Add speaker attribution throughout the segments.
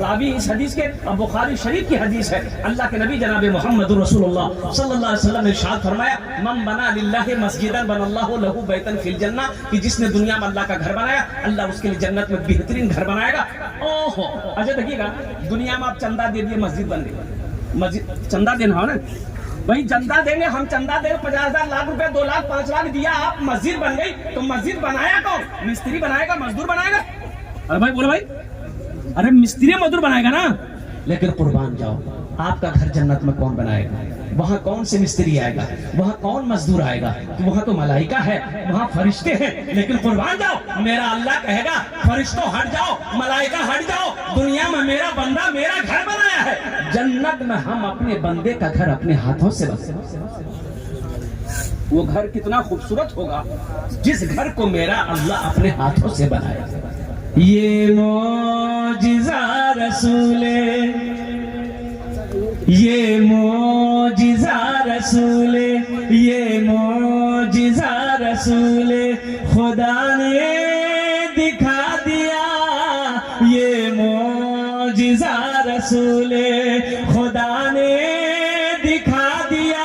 Speaker 1: راوی اس حدیث کے بخاری شریف کی حدیث ہے، اللہ کے نبی جناب محمد رسول اللہ صلی اللہ علیہ وسلم نے ارشاد فرمایا من بنا للہ مسجدا بن اللہ لہ بیتا فی الجنہ، کہ جس نے دنیا میں اللہ کا گھر بنایا اللہ اس کے لیے جنت میں بہترین گھر بنائے گا۔ اوہو اچھا دیکھیے گا، دنیا میں آپ چندہ دے دیے مسجد بن گئی، مسجد چندہ دینا ہو نا بھائی، چندہ دیں گے ہم، چندہ دیں 50,000 لاکھ روپے 2 لاکھ 5 لاکھ دیا، آپ مسجد بن گئی تو مسجد بنایا کون؟ مستری بنائے گا، مزدور بنائے گا؟ ارے بھائی بولو بھائی، ارے مستری مزدور بنائے گا نا، لیکن قربان جاؤ آپ کا گھر جنت میں کون بنائے گا؟ وہاں کون سے مستری آئے گا؟ وہاں کون مزدور آئے گا؟ وہاں تو ملائکہ ہے، وہاں فرشتے ہیں، لیکن قربان جاؤ میرا اللہ کہے گا فرشتوں ہٹ جاؤ، ملائکہ ہٹ جاؤ، دنیا میں میرا بندہ میرا گھر بنایا ہے، جنت میں ہم اپنے بندے کا گھر اپنے ہاتھوں سے بنائیں۔ وہ گھر کتنا خوبصورت ہوگا جس گھر کو میرا اللہ اپنے ہاتھوں سے بنائے۔ یہ معجزہ رسول، یہ معجزہ رسول، یہ معجزہ رسول خدا نے دکھا دیا، یہ معجزہ رسول خدا نے دکھا دیا،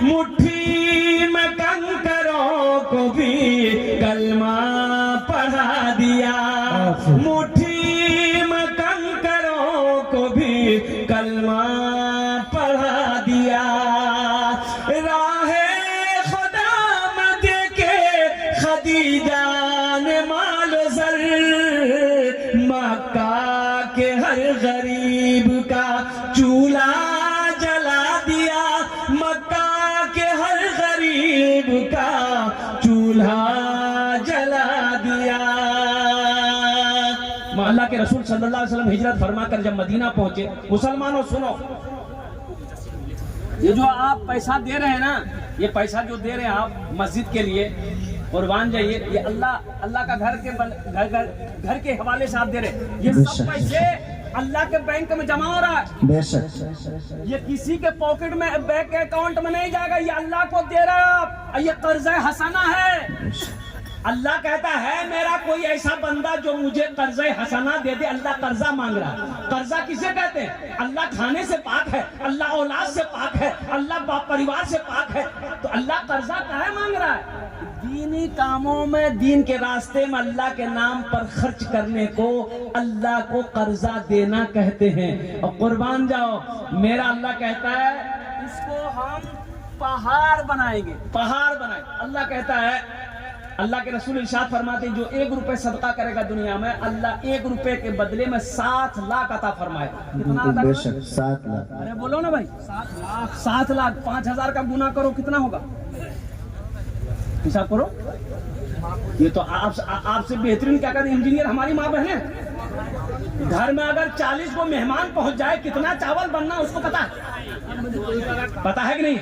Speaker 1: مٹھی میں کنکروں کو بھی کلمہ پڑھا دیا، مٹھی میں کنکروں کو بھی کلمہ پڑھا دیا، راہ خدا میں دیکھے خدیجہ نے مال و زر، مکہ کے ہر غریب کا چولہا جلا دیا، مکہ کے ہر غریب کا چولہا جلا دیا۔ اللہ کے رسول صلی اللہ علیہ وسلم ہجرت فرما کر جب مدینہ پہنچے، مسلمانوں سنو، یہ جو آپ پیسہ دے رہے ہیں نا، یہ پیسہ جو دے رہے ہیں آپ مسجد کے لیے، قربان جائیے، یہ اللہ کا گھر کے حوالے سے آپ دے رہے ہیں، یہ سب پیسے اللہ کے بینک میں جمع ہو رہا ہے، بے شک یہ کسی کے پاکٹ میں بینک اکاؤنٹ میں نہیں جائے گا، یہ اللہ کو دے رہے ہیں آپ، یہ قرض حسنہ ہے۔ اللہ کہتا ہے میرا کوئی ایسا بندہ جو مجھے قرض حسنہ دے دے، اللہ قرضہ مانگ رہا ہے۔ قرضہ کسے کہتے ہیں؟ اللہ کھانے سے پاک ہے، اللہ اولاد سے پاک ہے، اللہ باپ پریوار سے پاک ہے، تو اللہ قرضہ کہاں مانگ رہا ہے؟ دینی کاموں میں، دین کے راستے میں اللہ کے نام پر خرچ کرنے کو اللہ کو قرضہ دینا کہتے ہیں۔ اور قربان جاؤ میرا اللہ کہتا ہے اس کو ہم پہاڑ بنائیں گے، پہاڑ بنائیں گے۔ اللہ کہتا ہے، اللہ کے رسول ارشاد فرماتے ہیں جو 1 روپے صدقہ کرے گا دنیا میں، اللہ 1 روپے کے بدلے میں 7 لاکھ عطا فرمائے گا۔ کتنا عطا فرمائے؟ 7 لاکھ۔ ارے بولو نا بھائی، 7 لاکھ 5,000 کا گناہ کرو کتنا ہوگا؟ حساب کرو، یہ تو آپ سے بہترین کیا کہتے ہیں انجینئر ہماری ماں بہنیں۔ گھر میں اگر 40 کو مہمان پہنچ جائے کتنا چاول بننا اس کو پتا ہے؟ پتا ہے کہ نہیں؟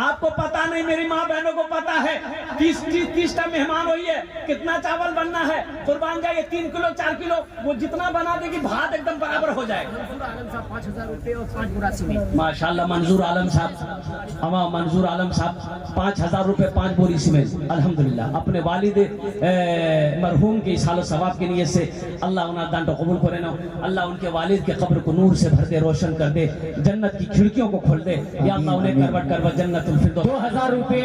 Speaker 1: آپ کو پتا نہیں، میری ماں بہنوں کو پتا ہے، 30 مہمان ہوئی ہے کتنا چاول بننا ہے۔ قربان جائے 3 کلو 4 کلو وہ جتنا بنا دے گی بھات ایک دم برابر ہو جائے گا۔ 5,000 روپے اور 5 بورا سیمنٹ۔ ماشاءاللہ منظور عالم صاحب، منظور عالم صاحب 5,000 روپے 5 بوری سیمنٹ، الحمدللہ اپنے والد مرحوم کی سال و ثواب کی نیت سے اللہ انہیں دان تو قبول کرے نا، اللہ ان کے والد کے قبر کو نور سے بھر دے، روشن کر دے، جنت کی کھڑکیوں کو کھول دے، یا اللہ انہیں کروٹ کروٹ جنت الفردوس۔ 2,000 روپے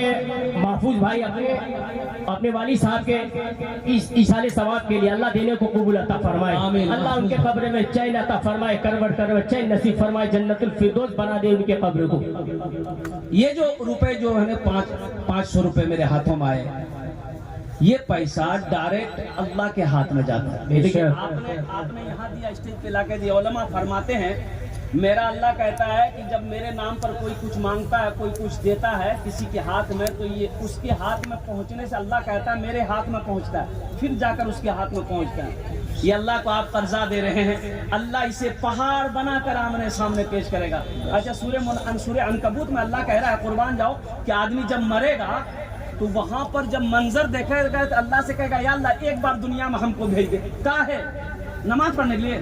Speaker 1: محفوظ بھائی اپنے والد صاحب کے ایصال ثواب کے لیے اللہ دینے کو قبول عطا فرمائے، اللہ ان کے قبر میں چین عطا فرمائے، کروٹ کروٹ چین نصیب فرمائے، جنت الفردوس بنا دے ان کے قبر کو۔ یہ جو روپے جو ہے 500 روپے میرے ہاتھوں میں آئے، یہ پیسہ ڈائریکٹ اللہ کے ہاتھ میں جاتا ہے۔ لیکن آپ نے یہاں دیا، اسٹیج پہ لا کے دیا۔ علماء فرماتے ہیں میرا اللہ کہتا ہے کہ جب میرے نام پر کوئی کچھ مانگتا ہے، کوئی کچھ دیتا ہے کسی کے ہاتھ میں، تو یہ اس کے ہاتھ میں پہنچنے سے اللہ کہتا ہے میرے ہاتھ میں پہنچتا ہے، پھر جا کر اس کے ہاتھ میں پہنچتا ہے۔ یہ اللہ کو آپ قرضہ دے رہے ہیں، اللہ اسے پہاڑ بنا کر آمنے سامنے پیش کرے گا۔ اچھا سورہ عنکبوت میں اللہ کہہ رہا ہے قربان جاؤ کہ آدمی جب مرے گا تو وہاں پر جب منظر دیکھے گا تو اللہ سے کہے گا یا اللہ ایک بار دنیا میں ہم کو بھیج دے۔ کیا ہے؟ نماز پڑھنے کے لیے،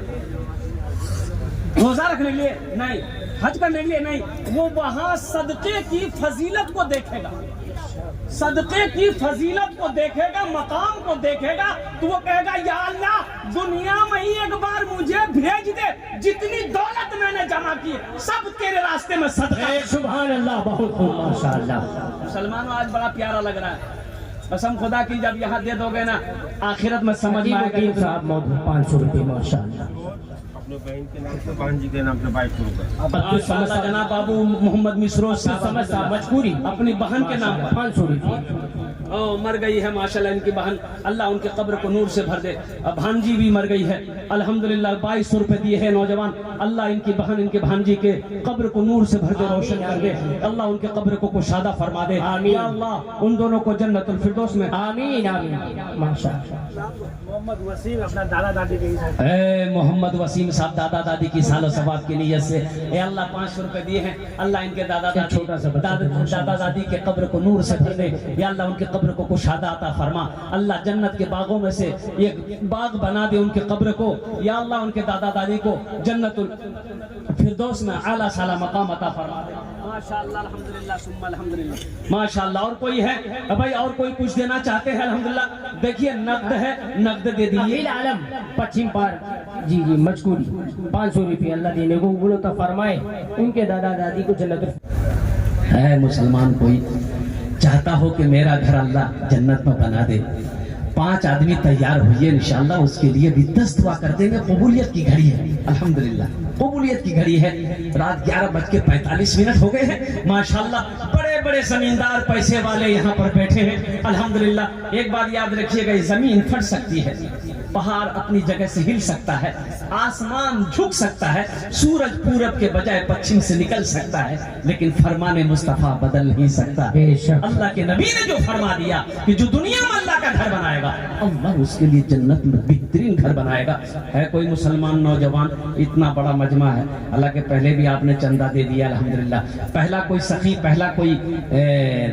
Speaker 1: روزہ رکھنے کے لیے نہیں، حج کرنے کے لیے نہیں، وہ وہاں صدقے کی فضیلت کو دیکھے گا، صدقے کی فضیلت کو دیکھے گا، مقام کو دیکھے گا تو وہ کہے گا یا اللہ دنیا میں ہی ایک بار مجھے بھیج دے، جتنی دولت میں نے جمع کی سب تیرے راستے میں صدقہ۔
Speaker 2: سبحان اللہ، بہت خوب، ماشاءاللہ۔
Speaker 1: مسلمانوں آج بڑا پیارا لگ رہا ہے، قسم خدا کی جب یہاں دے دو گے نا آخرت میں سمجھ میں آئے گا۔
Speaker 2: صاحب 500 روپے، ماشاءاللہ۔
Speaker 3: اپنے بہن کے نام سے، بہن جی کے نام سے 2200 روپے۔
Speaker 1: ماشاءاللہ جناب بابو محمد مصرو
Speaker 2: سمجھ صاحب مجبوری
Speaker 1: اپنی بہن کے نام پر
Speaker 2: 500 روپے۔
Speaker 1: مر گئی ہے ماشاءاللہ ان کی بہن، اللہ ان کے قبر کو نور سے بھر دے۔ بھانجی بھی مر گئی ہے، الحمدللہ 2200 روپے دیے ہیں نوجوان، اللہ ان کی بہن ان کے بھانجی کے قبر کو نور سے بھر دے، روشن کر دے، اللہ ان کے قبر کو کشادہ فرما دے، یا اللہ ان دونوں کو جنت الفردوس میں
Speaker 2: آمین آمین، ماشاءاللہ۔
Speaker 3: محمد وسیم اپنا دادا دادی کے حساب
Speaker 1: اے محمد وسیم صاحب دادا دادی کی سال و ثواب کی نیت سے اے اللہ 500 روپے دیے ہیں، اللہ ان کے دادا دادی کے قبر کو نور سے بھر دے، یا اللہ ان کے قبر کو کشادہ عطا فرما، اللہ جنت کے باغوں میں سے ایک باغ بنا دے ان کے قبر کو، یا اللہ ان کے دادا دادی کو جنت الفردوس میں اعلیٰ سالا مقام عطا فرما دے۔ ماشاءاللہ الحمدللہ ثم الحمدللہ، ماشاءاللہ۔ اور کوئی ہے بھائی، اور کوئی کچھ دینا چاہتے ہیں؟ الحمدللہ دیکھیے نقد ہے، نقد دے دیجیے۔
Speaker 2: عالم پچھم پار جی مجبوری 500 روپے اللہ دینے کو قبول عطا فرمائے، ان کے دادا دادی کو جنت۔
Speaker 1: ہے مسلمان کوئی چاہتا ہو کہ میرا گھر اللہ جنت میں بنا دے، 5 آدمی تیار ہوئیے، انشاءاللہ اس کے لیے بھی 10 دعا کر دیں گے۔ قبولیت کی گھڑی ہے، الحمدللہ قبولیت کی گھڑی ہے۔ رات 11:45 ہو گئے ہیں، ماشاءاللہ بڑے بڑے زمیندار پیسے والے یہاں پر بیٹھے ہیں، الحمدللہ۔ ایک بات یاد رکھیے گا، زمین پھٹ سکتی ہے، پہاڑ اپنی جگہ سے ہل سکتا ہے، آسمان جھک سکتا ہے، سورج پورب کے بجائے پچھم سے نکل سکتا ہے، لیکن فرمان مصطفیٰ بدل نہیں سکتا۔ اللہ کے نبی نے جو فرما دیا کہ جو دنیا میں اللہ کا گھر بنائے گا اللہ اس کے لیے جنت میں بہترین گھر بنائے گا۔ ہے کوئی مسلمان نوجوان؟ اتنا بڑا مجمع ہے، اللہ کے پہلے بھی آپ نے چندہ دے دیا الحمدللہ۔ پہلا کوئی سخی، پہلا کوئی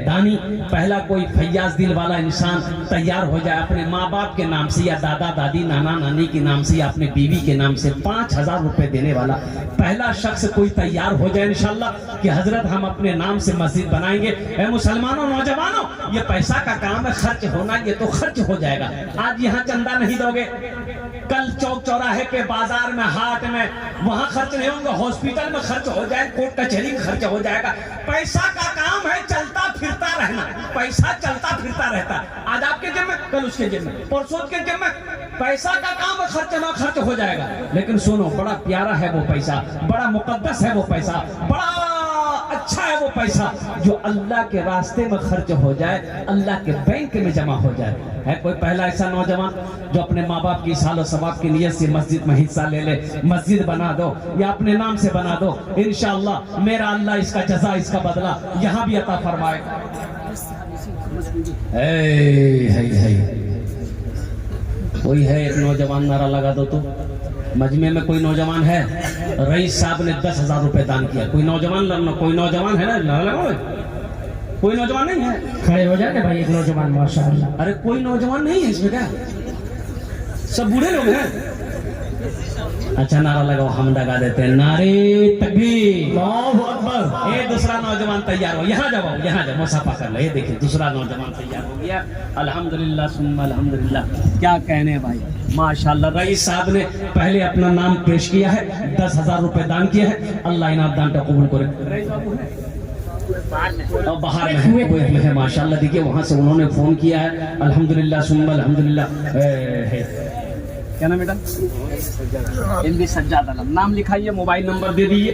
Speaker 1: دانی، پہلا کوئی فیاض دل والا انسان تیار ہو جائے اپنے ماں باپ کے نام سے یا دادا دادی نانا نانی کے نام سے یا اپنے بیوی کے نام سے 5000 روپے دینے والا پہلا شخص کوئی تیار ہو جائے انشاءاللہ کہ حضرت ہم اپنے نام سے مسجد بنائیں گے۔ اے مسلمانوں نوجوانوں، یہ پیسہ کا کام ہے، خرچ ہونا یہ تو خرچ ہو جائے گا۔ آج یہاں چندہ نہیں دو گے، کل چوک چوراہے پہ بازار میں ہاٹ میں وہاں خرچ نہیں ہوں گے، ہاسپٹل میں خرچ ہو جائے، کوٹ کچہری میں خرچ ہو جائے گا۔ پیسہ کا کام ہے چلتا پھرتا رہنا، پیسہ چلتا پھرتا رہتا ہے، آج آپ کے جیب میں کل اس کے جیب میں پرسوں کے جیب میں، پیسہ کا کام ہے، خرچ نہ خرچ ہو جائے گا۔ لیکن سنو، بڑا پیارا ہے وہ پیسہ، بڑا مقدس ہے وہ پیسہ، بڑا اچھا ہے وہ پیسہ جو اللہ کے راستے میں خرچ ہو جائے، اللہ کے بینک میں جمع ہو جائے۔ ہے کوئی پہلا ایسا نوجوان جو اپنے ماں باپ کی سال و ثواب کی نیت سے مسجد میں حصہ لے لے، مسجد بنا دو یا اپنے نام سے بنا دو، انشاءاللہ میرا اللہ اس کا جزا، اس کا بدلہ یہاں بھی عطا فرمائے گا۔ کوئی ہے ایک نوجوان نعرہ لگا دو تو۔ مجمع میں کوئی نوجوان ہے؟ رئیس صاحب نے 10,000 روپے دان کیا، کوئی نوجوان لڑنا، کوئی نوجوان ہے نا؟ کوئی نوجوان نہیں ہے؟
Speaker 2: کھڑے ہو جاتے بھائی، ایک نوجوان ماشاءاللہ۔
Speaker 1: ارے کوئی نوجوان نہیں ہے اس میں کیا؟ سب بوڑھے لوگ ہیں؟ اچھا نعرہ لگاؤ، ہم لگا دیتے ہیں، نعرے تکبیر، اللہ اکبر۔ یہ دوسرا نوجوان تیار ہو، یہاں جاؤ، یہاں جاؤ، مصافحہ کر لو۔ یہ دیکھیں دوسرا نوجوان تیار ہو گیا، الحمدللہ ثم الحمدللہ۔ کیا کہنے بھائی، ماشاءاللہ۔ رئیس صاحب نے پہلے اپنا نام پیش کیا ہے، 10,000 روپے دان کیا ہے، اللہ انعام دان کا قبول کرے۔ اور باہر میں ہے ماشاءاللہ، دیکھیے وہاں سے انہوں نے فون کیا ہے، الحمدللہ ثم الحمدللہ۔ کیا نام بیٹا؟ ایم بی سجاد عالم، نام لکھائیے، موبائل نمبر دے دیجیے،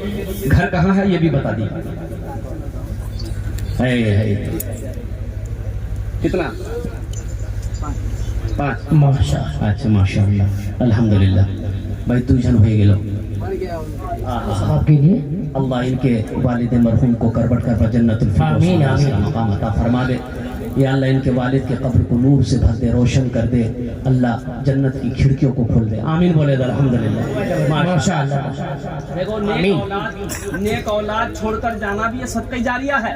Speaker 1: گھر کہاں ہے یہ بھی بتا دیجیے۔ کتنا؟ 5 ماشاءاللہ۔ اچھا ماشاءاللہ الحمدللہ بھائی تجھن ہوئے گلو
Speaker 2: آپ کے لیے
Speaker 1: اللہ ان کے والد مرحوم کو کربٹ کر جنت الفردوس کا مقام عطا فرما دے، یا اللہ ان کے والد کے قبر کو نور سے بھر دے، روشن کر دے، اللہ جنت کی کھڑکیوں کو کھول دے، آمین بولے دے الحمدللہ ماشاءاللہ۔ دیکھو نیک اولاد چھوڑ کر جانا بھی یہ صدقہ جاریہ ہے،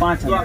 Speaker 1: 5,000